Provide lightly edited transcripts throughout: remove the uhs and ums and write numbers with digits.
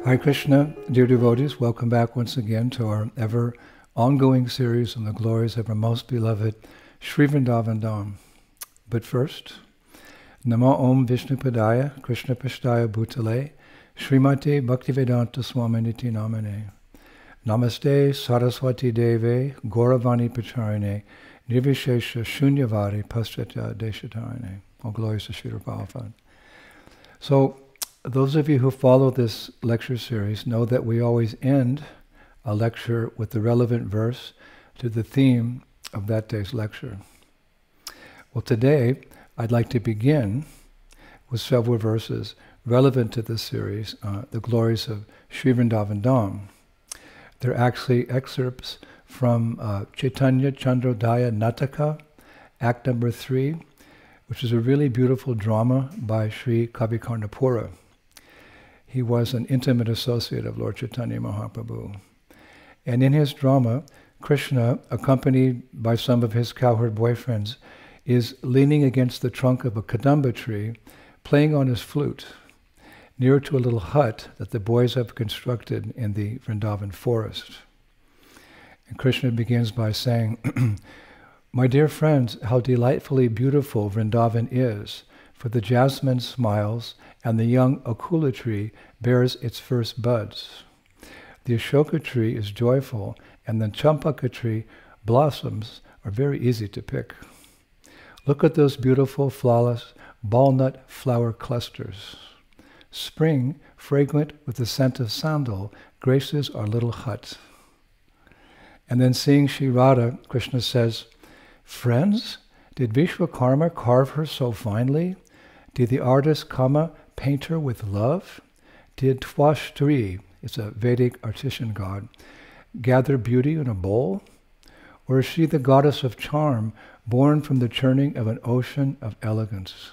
Hare Krishna, dear devotees, welcome back once again to our ever ongoing series on the glories of our most beloved Sri Vrindavan Dham. But first, Namo Om Vishnu Padaya, Krishna Pashtaya Bhutale, Srimati Bhaktivedanta Swaminiti Namane. Namaste Saraswati Deve, Gauravani Pacharine, Nirvishesha Shunyavadi Paschatya Deshatarine. All glories to Srila Prabhupada. So, those of you who follow this lecture series know that we always end a lecture with the relevant verse to the theme of that day's lecture. Well, today I'd like to begin with several verses relevant to this series, the glories of Sri Vrindavan Dham. They're actually excerpts from Chaitanya Chandrodaya Nataka, Act number 3, which is a really beautiful drama by Sri Kavikarnapura. He was an intimate associate of Lord Chaitanya Mahaprabhu. And in his drama, Krishna, accompanied by some of his cowherd boyfriends, is leaning against the trunk of a kadamba tree, playing on his flute, near to a little hut that the boys have constructed in the Vrindavan forest. And Krishna begins by saying, "My dear friends, how delightfully beautiful Vrindavan is, for the jasmine smiles, and the young akula tree bears its first buds. The ashoka tree is joyful, and the champaka tree blossoms are very easy to pick. Look at those beautiful, flawless, walnut flower clusters. Spring, fragrant with the scent of sandal, graces our little hut." And then seeing Sri Radha, Krishna says, "Friends, did Vishwakarma carve her so finely? Did the artist Kama paint her with love? Did Twashtri, it's a Vedic artisan god, gather beauty in a bowl? Or is she the goddess of charm, born from the churning of an ocean of elegance?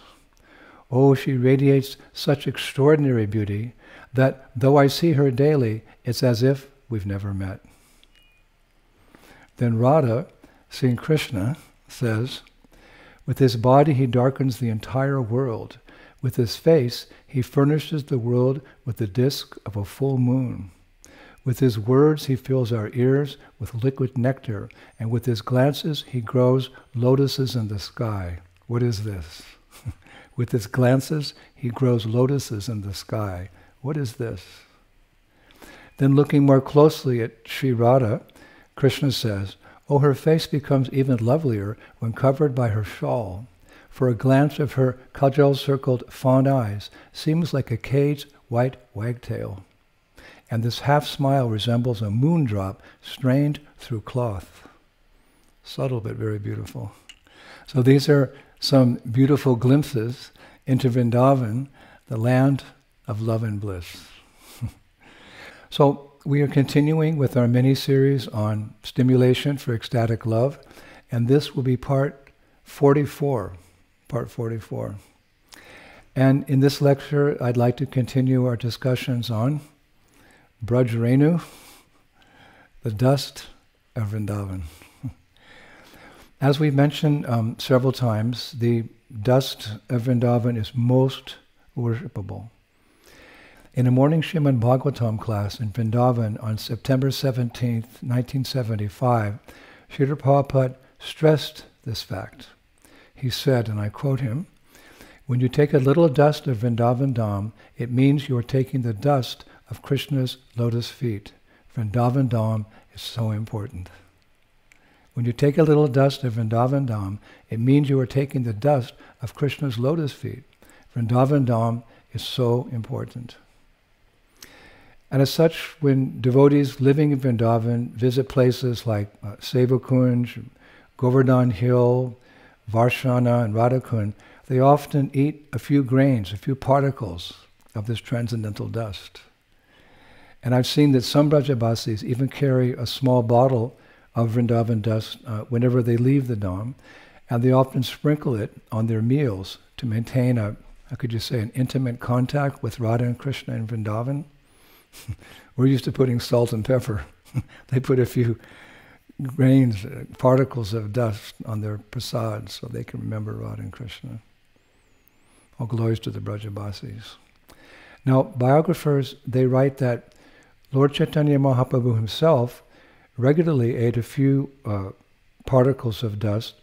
Oh, she radiates such extraordinary beauty that though I see her daily, it's as if we've never met." Then Radha, seeing Krishna, says, "With his body he darkens the entire world. With his face he furnishes the world with the disk of a full moon. With his words he fills our ears with liquid nectar, and with his glances he grows lotuses in the sky." What is this? With his glances he grows lotuses in the sky. What is this? Then looking more closely at Sri Radha, Krishna says, "Oh, her face becomes even lovelier when covered by her shawl. For a glance of her kajal-circled fawn eyes seems like a caged white wagtail. And this half-smile resembles a moon-drop strained through cloth." Subtle but very beautiful. So these are some beautiful glimpses into Vrindavan, the land of love and bliss. So we are continuing with our mini-series on stimulation for ecstatic love, and this will be part 44. And in this lecture, I'd like to continue our discussions on Braj Renu, the dust of Vrindavan. As we've mentioned several times, the dust of Vrindavan is most worshipable. In a morning Srimad Bhagavatam class in Vrindavan on September 17th, 1975, Srila Prabhupada stressed this fact. He said, and I quote him, "When you take a little dust of Vrindavan Dham, it means you are taking the dust of Krishna's lotus feet. Vrindavan Dham is so important." When you take a little dust of Vrindavan Dham, it means you are taking the dust of Krishna's lotus feet. Vrindavan Dham is so important. And as such, when devotees living in Vrindavan visit places like Sevakunj, Govardhan Hill, Varshana, and Radhakund, they often eat a few grains, a few particles of this transcendental dust. And I've seen that some Brajabasis even carry a small bottle of Vrindavan dust whenever they leave the Dham, and they often sprinkle it on their meals to maintain how could you say, an intimate contact with Radha and Krishna in Vrindavan. We're used to putting salt and pepper. They put a few grains, particles of dust on their prasad so they can remember Radha and Krishna. All glories to the Brajabasis. Now, biographers, they write that Lord Chaitanya Mahaprabhu himself regularly ate a few particles of dust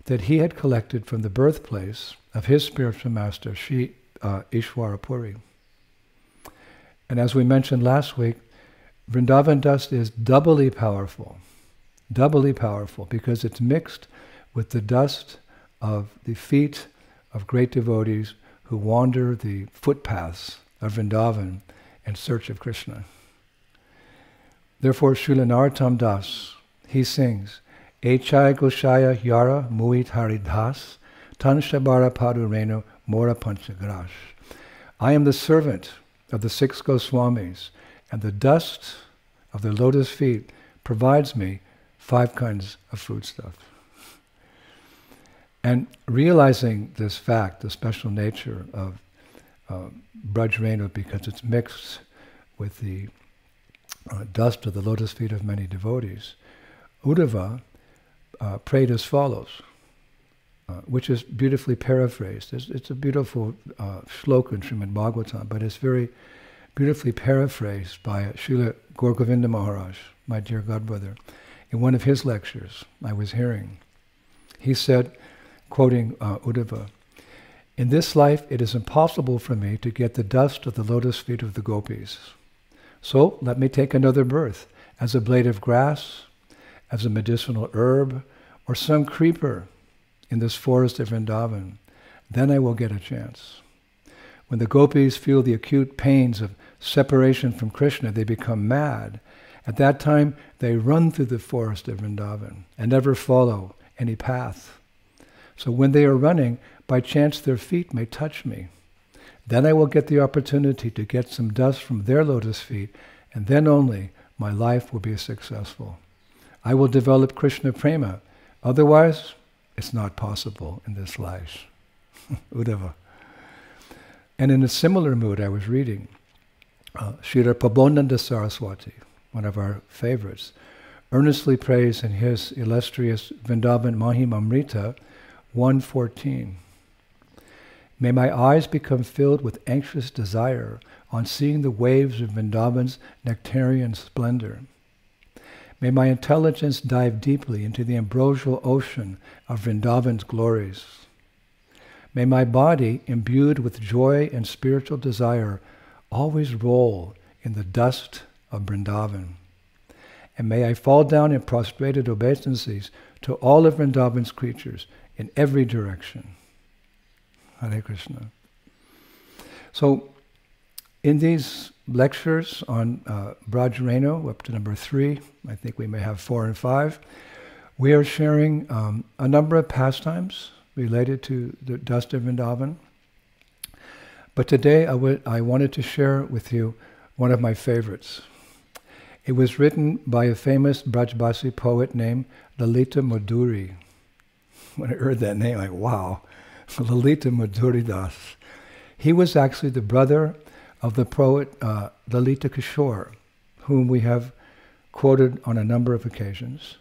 that he had collected from the birthplace of his spiritual master, Sri Ishwarapuri. And as we mentioned last week, Vrindavan dust is doubly powerful, because it's mixed with the dust of the feet of great devotees who wander the footpaths of Vrindavan in search of Krishna. Therefore, Srila Narottam Das, he sings, Echai Goshaya Yara Muit Haridhas Tan Shabara Padu Renu Mora Panchagrash. I am the servant of the 6 Goswamis, and the dust of their lotus feet provides me 5 kinds of foodstuff. And realizing this fact, the special nature of Braj Renu, because it's mixed with the dust of the lotus feet of many devotees, Uddhava prayed as follows, which is beautifully paraphrased. It's a beautiful shloka in Srimad Bhagavatam, but it's very beautifully paraphrased by Srila Gaur Govinda Maharaj, my dear godbrother. In one of his lectures I was hearing, he said, quoting Uddhava, "In this life it is impossible for me to get the dust of the lotus feet of the gopis. So let me take another birth as a blade of grass, as a medicinal herb, or some creeper in this forest of Vrindavan. Then I will get a chance." When the gopis feel the acute pains of separation from Krishna, they become mad. At that time, they run through the forest of Vrindavan and never follow any path. So when they are running, by chance their feet may touch me. Then I will get the opportunity to get some dust from their lotus feet, and then only my life will be successful. I will develop Krishna prema. Otherwise, it's not possible in this life. Uddhava. And in a similar mood, I was reading Srila Prabodhananda Saraswati, one of our favorites, earnestly prays in his illustrious Vrindavan Mahimamrita 1:14. May my eyes become filled with anxious desire on seeing the waves of Vrindavan's nectarian splendor. May my intelligence dive deeply into the ambrosial ocean of Vrindavan's glories. May my body, imbued with joy and spiritual desire, always roll in the dust of Vrindavan. And may I fall down in prostrated obeisances to all of Vrindavan's creatures in every direction. Hare Krishna. So, in these lectures on Braj Renu, up to number 3, I think we may have 4 and 5, we are sharing a number of pastimes related to the dust of Vrindavan. But today I wanted to share with you one of my favorites. It was written by a famous Brajbasi poet named Lalita Madhuri. When I heard that name, wow, Lalita Madhuri Das. He was actually the brother of the poet Lalita Kishore, whom we have quoted on a number of occasions.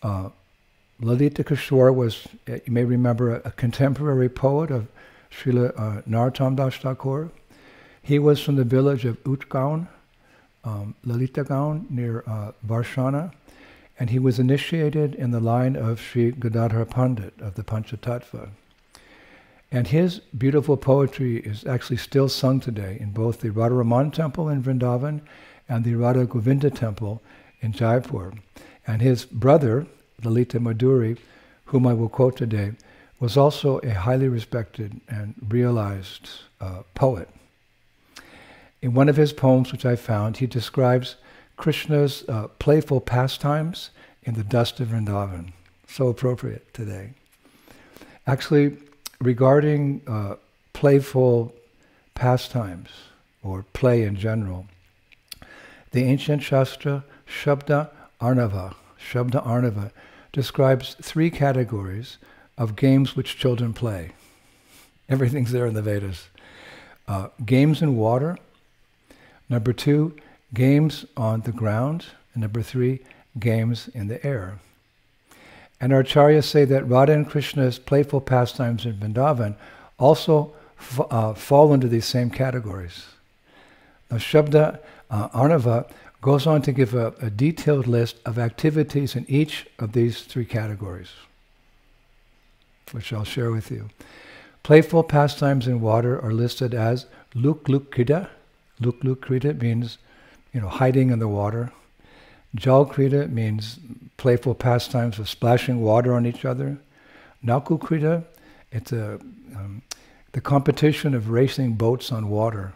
Lalita Kishore was, you may remember, a contemporary poet of Srila Narottam Das Thakur. He was from the village of Utgaon, Lalita-gaon, near Varshana, and he was initiated in the line of Sri Gadadhar Pandit of the Panchatattva. And his beautiful poetry is actually still sung today in both the Radharaman temple in Vrindavan and the Radha Govinda temple in Jaipur. And his brother, Lalita Madhuri, whom I will quote today, was also a highly respected and realized poet. In one of his poems, which I found, he describes Krishna's playful pastimes in the dust of Vrindavan. So appropriate today. Actually, regarding playful pastimes, or play in general, the ancient Shastra, Shabda Arnava, describes 3 categories of games which children play. Everything's there in the Vedas. Games in water. Number 2, games on the ground. And number 3, games in the air. And our acharyas say that Radha and Krishna's playful pastimes in Vrindavan also fall into these same categories. Now, Shabda Arnava goes on to give a detailed list of activities in each of these three categories, which I'll share with you. Playful pastimes in water are listed as luk luk krida. Luk luk krida means, hiding in the water. Jal krida means playful pastimes of splashing water on each other. Naku krida, it's the competition of racing boats on water.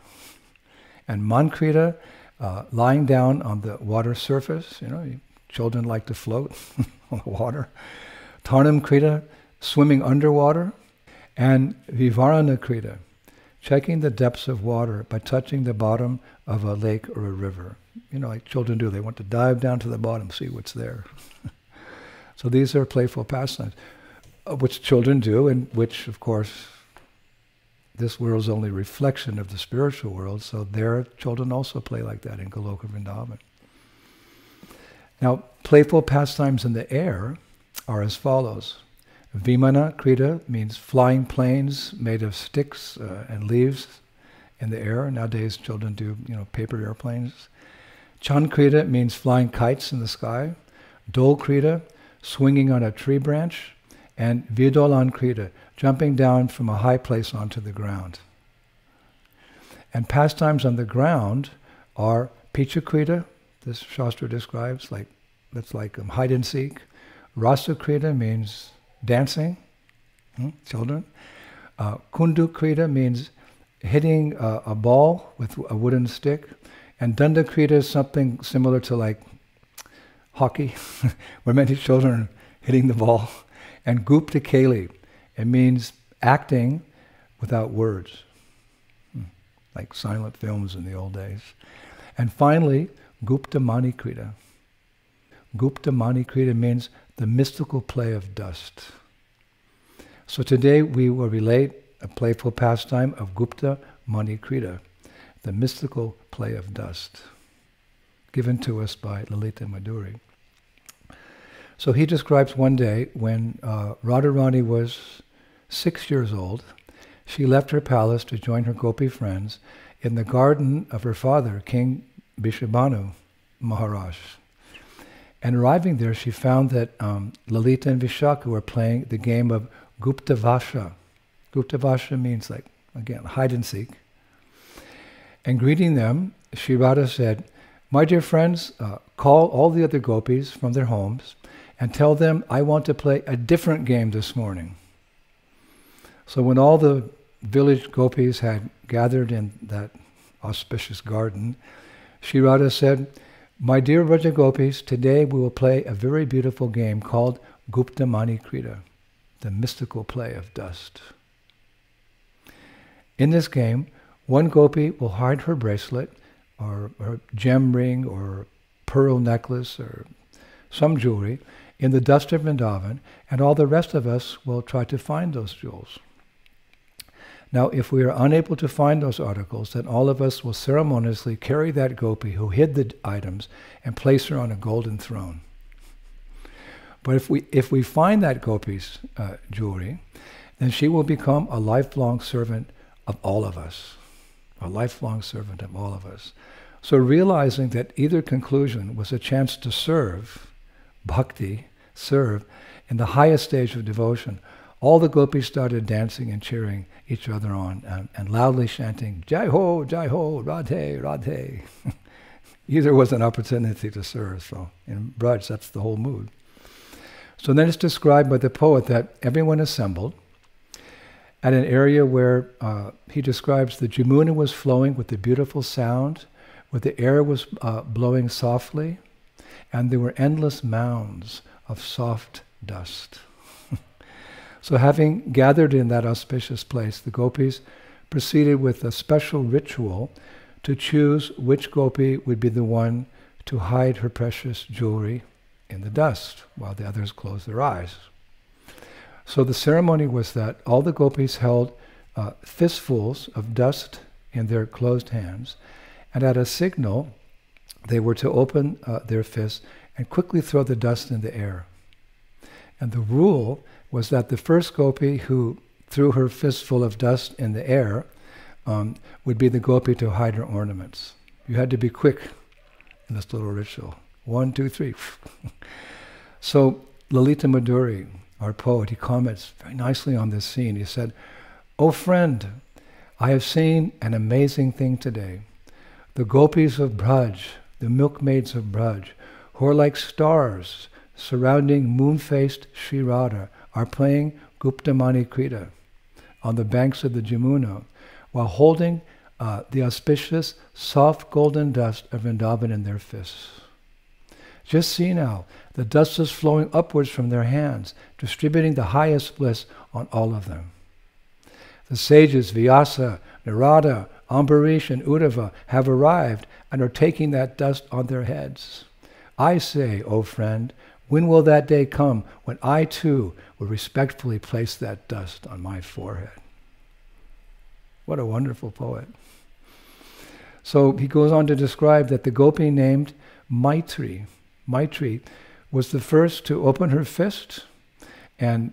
And man krida, lying down on the water surface. Children like to float on the water. Tarnam krida, swimming underwater. And vivarana krida, checking the depths of water by touching the bottom of a lake or a river. Like children do, they want to dive down to the bottom, see what's there. So these are playful pastimes, which children do, and which, of course, this world is only a reflection of the spiritual world, so their children also play like that in Goloka Vrindavan. Now, playful pastimes in the air are as follows. Vimana krida means flying planes made of sticks and leaves in the air. Nowadays, children do, paper airplanes. Chan krida means flying kites in the sky. Dol krida, swinging on a tree branch. And vidolan krida, jumping down from a high place onto the ground. And pastimes on the ground are picha krida, this Shastra describes, that's like hide and seek. Rasa krida means dancing, children. Kundu krida means hitting a ball with a wooden stick. And danda krida is something similar to hockey, where many children are hitting the ball. And gupta keli, it means acting without words, like silent films in the old days. And finally, gupta mani krida. Gupta mani krida means the mystical play of dust. So today we will relate a playful pastime of Gupta Mani Krida, the mystical play of dust, given to us by Lalita Madhuri. So he describes one day when Radharani was 6 years old, she left her palace to join her gopi friends in the garden of her father, King Bishabhanu Maharaj. And arriving there, she found that Lalita and Vishaka were playing the game of Gupta Vasha. Gupta Vasha means, again, hide and seek. And greeting them, Shri Radha said, "My dear friends, call all the other gopis from their homes and tell them I want to play a different game this morning." So when all the village gopis had gathered in that auspicious garden, Shri Radha said, "My dear Vraja gopis, today we will play a very beautiful game called Gupta Mani Krida, the mystical play of dust. In this game, one gopi will hide her bracelet or her gem ring or pearl necklace or some jewelry in the dust of Vrindavan, and all the rest of us will try to find those jewels. Now, if we are unable to find those articles, then all of us will ceremoniously carry that gopi who hid the items and place her on a golden throne. But if we find that gopi's jewelry, then she will become a lifelong servant of all of us. A lifelong servant of all of us." So realizing that either conclusion was a chance to serve, bhakti, serve, in the highest stage of devotion, all the gopis started dancing and cheering each other on and loudly chanting, Jai Ho, Radhe, Radhe. Either was an opportunity to serve. So in Braj, that's the whole mood. So then it's described by the poet that everyone assembled at an area where he describes the Jamuna was flowing with a beautiful sound, where the air was blowing softly, and there were endless mounds of soft dust. So having gathered in that auspicious place, the gopis proceeded with a special ritual to choose which gopi would be the one to hide her precious jewelry in the dust, while the others closed their eyes. So the ceremony was that all the gopis held fistfuls of dust in their closed hands, and at a signal, they were to open their fists and quickly throw the dust in the air. And the rule was that the first gopi who threw her fistful of dust in the air would be the gopi to hide her ornaments. You had to be quick in this little ritual. 1, 2, 3. So Lalita Madhuri, our poet, he comments very nicely on this scene. He said, "O friend, I have seen an amazing thing today. The gopis of Braj, the milkmaids of Braj, who are like stars surrounding moon-faced Sri Radha, are playing Guptamani Krita on the banks of the Jamuna, while holding the auspicious, soft golden dust of Vrindavan in their fists. Just see now, the dust is flowing upwards from their hands, distributing the highest bliss on all of them. The sages Vyasa, Narada, Ambarish, and Uddhava have arrived and are taking that dust on their heads. I say, O friend, when will that day come when I too will respectfully place that dust on my forehead?" What a wonderful poet. So he goes on to describe that the gopi named Maitri was the first to open her fist and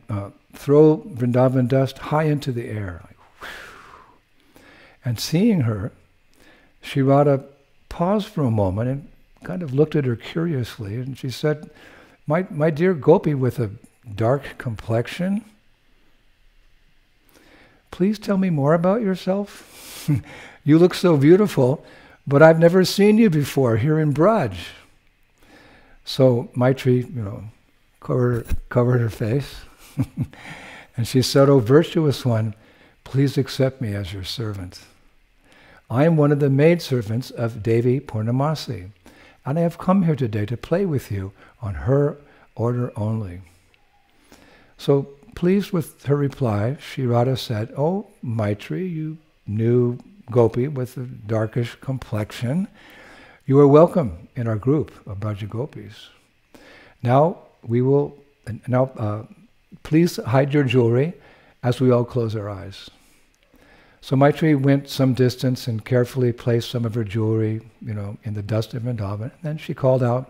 throw Vrindavan dust high into the air. And seeing her, Sri Radha paused for a moment and kind of looked at her curiously, and she said, my dear gopi with a dark complexion, please tell me more about yourself. You look so beautiful, but I've never seen you before here in Braj. So Maitri, covered her face, and she said, "O virtuous one, please accept me as your servant. I am one of the maidservants of Devi Purnamasi, and I have come here today to play with you on her order only." So, pleased with her reply, Sri Radha said, "Oh, Maitri, you new gopi with a darkish complexion, you are welcome in our group of Braja Gopis. Now, please hide your jewelry as we all close our eyes." So Maitri went some distance and carefully placed some of her jewelry, in the dust of Vrindavan. Then she called out,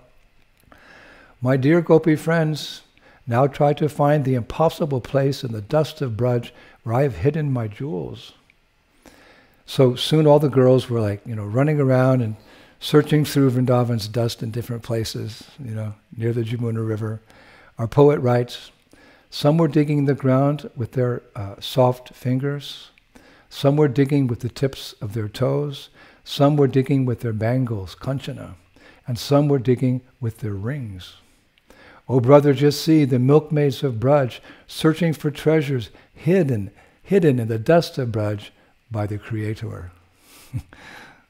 "My dear gopi friends, now try to find the impossible place in the dust of Braj where I have hidden my jewels." So soon all the girls were running around and searching through Vrindavan's dust in different places, near the Jamuna River. Our poet writes, some were digging the ground with their soft fingers, some were digging with the tips of their toes, some were digging with their bangles, kanchana, and some were digging with their rings. "Oh brother, just see the milkmaids of Braj searching for treasures hidden in the dust of Braj by the Creator."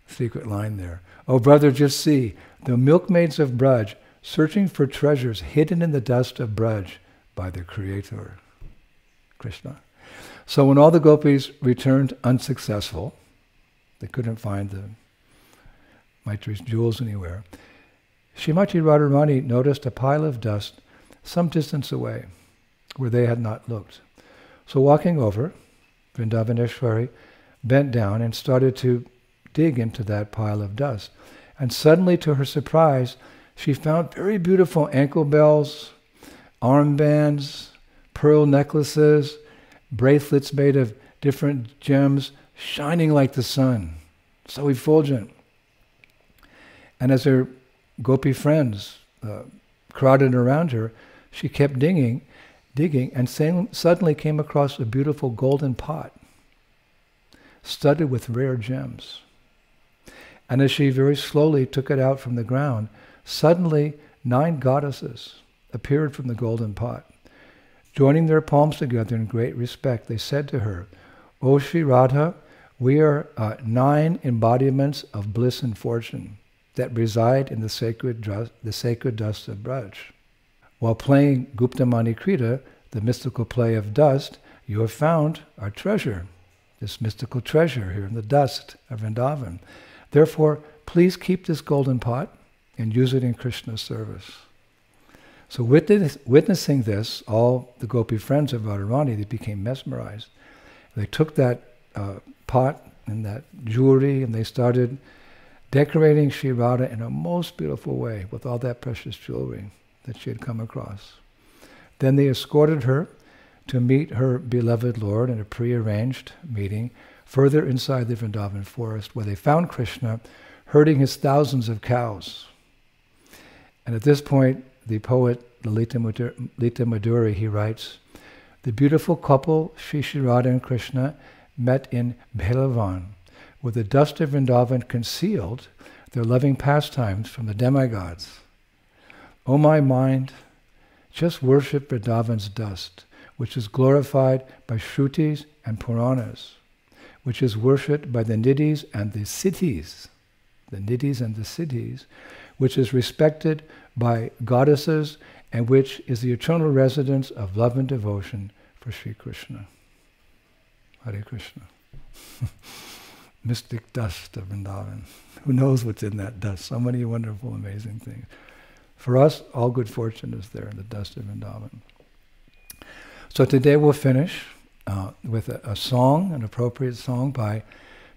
Secret line there. "Oh brother, just see the milkmaids of Braj searching for treasures hidden in the dust of Braj by the Creator." Krishna. So when all the gopis returned unsuccessful, they couldn't find the Maitri's jewels anywhere, Srimati Radharani noticed a pile of dust some distance away, where they had not looked. So walking over, Vrindavaneshwari bent down and started to dig into that pile of dust. And suddenly, to her surprise, she found very beautiful ankle bells, armbands, pearl necklaces, bracelets made of different gems, shining like the sun, so effulgent. And as her gopi friends crowded around her, she kept digging, and suddenly came across a beautiful golden pot, studded with rare gems. And as she very slowly took it out from the ground, suddenly 9 goddesses appeared from the golden pot. Joining their palms together in great respect, they said to her, "O Sri Radha, we are 9 embodiments of bliss and fortune that reside in the sacred dust of Braj. While playing Guptamani Krita, the mystical play of dust, you have found our treasure, this mystical treasure here in the dust of Vrindavan. Therefore, please keep this golden pot and use it in Krishna's service." So witnessing this, all the gopi friends of Radharani, they became mesmerized. They took that pot and that jewelry and they started decorating Sri Radha in a most beautiful way with all that precious jewelry that she had come across. Then they escorted her to meet her beloved Lord in a prearranged meeting further inside the Vrindavan forest, where they found Krishna herding his thousands of cows. And at this point, the poet Lalita Madhuri, he writes, the beautiful couple, Shri Shri Radha and Krishna, met in Vrindavan, where the dust of Vrindavan concealed their loving pastimes from the demigods. O my mind, just worship Vrindavan's dust, which is glorified by Shrutis and Puranas, which is worshipped by the Nidhis and the Siddhis, which is respected by goddesses, and which is the eternal residence of love and devotion for Sri Krishna. Hare Krishna. Mystic dust of Vrindavan. Who knows what's in that dust? So many wonderful, amazing things. For us, all good fortune is there in the dust of Vrindavan. So today we'll finish with a song, an appropriate song by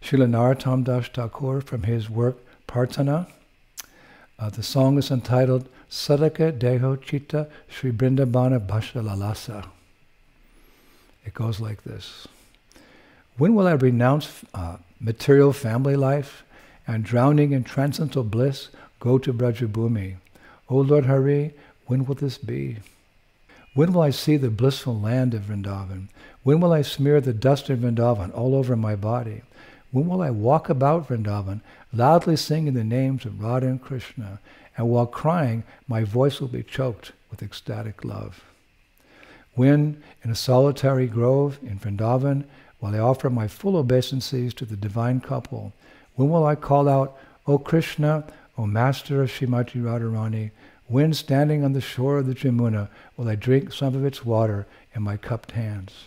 Srila Narottam Das Thakur from his work Prarthana. The song is entitled Sadaka Deho Chitta Sri Vrindavana Bhasha Lalasa. It goes like this. When will I renounce material family life and drowning in transcendental bliss go to Brajabhumi? O Lord Hari, when will this be? When will I see the blissful land of Vrindavan? When will I smear the dust of Vrindavan all over my body? When will I walk about Vrindavan, loudly singing the names of Radha and Krishna, and while crying, my voice will be choked with ecstatic love? When, in a solitary grove in Vrindavan, will I offer my full obeisances to the divine couple? When will I call out, O Krishna, O Master of Srimati Radharani? When, standing on the shore of the Jamuna, will I drink some of its water in my cupped hands?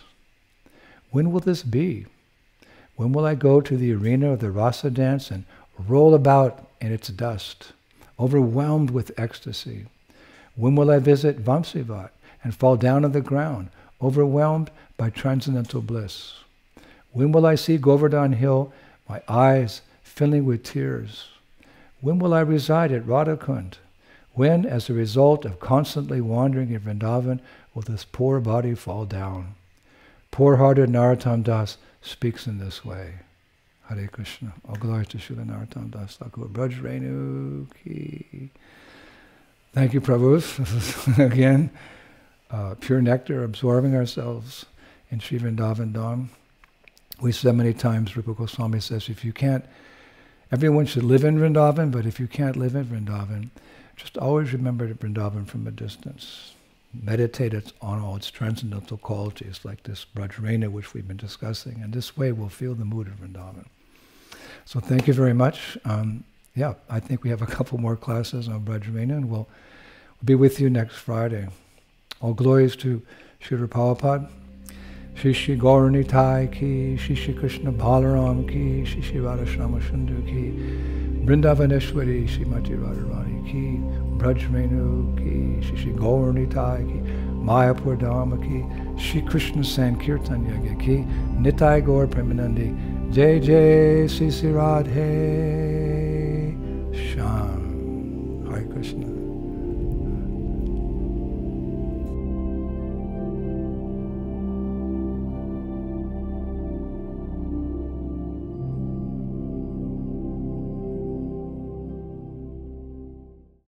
When will this be? When will I go to the arena of the rasa dance and roll about in its dust, overwhelmed with ecstasy? When will I visit Vamsivat and fall down on the ground, overwhelmed by transcendental bliss? When will I see Govardhan Hill, my eyes filling with tears? When will I reside at Radhakund? When, as a result of constantly wandering in Vrindavan, will this poor body fall down? Poor-hearted Narottam Das speaks in this way. Hare Krishna. All glory to Srila Narottam Das Thakur. Braj Renu ki. Thank you, Prabhu. Again, pure nectar, absorbing ourselves in Sri Vrindavan Dham. We said many times, Rupa Goswami says, if you can't, everyone should live in Vrindavan, but if you can't live in Vrindavan, just always remember Vrindavan from a distance. Meditate on all its transcendental qualities, like this Brajrena, which we've been discussing, and this way we'll feel the mood of Vrindavan. So thank you very much. I think we have a couple more classes on Brajrena, and we'll be with you next Friday. All glories to Srila Prabhupada. Shri Shri Gauranitai ki, Shri Shri Krishna Balaram ki, Shri Shri Radha Shyama Sundar ki, Vrindavaneshwari Srimati Radharani ki, Brajrenu ki, Shri Shri Gauranitai ki, Mayapur Dharma ki, Shri Krishna Sankirtan Yagya ki, Nitai Gaur Premanandi, Jai Jai Sri Sri Radhe Shyam. Hare Krishna.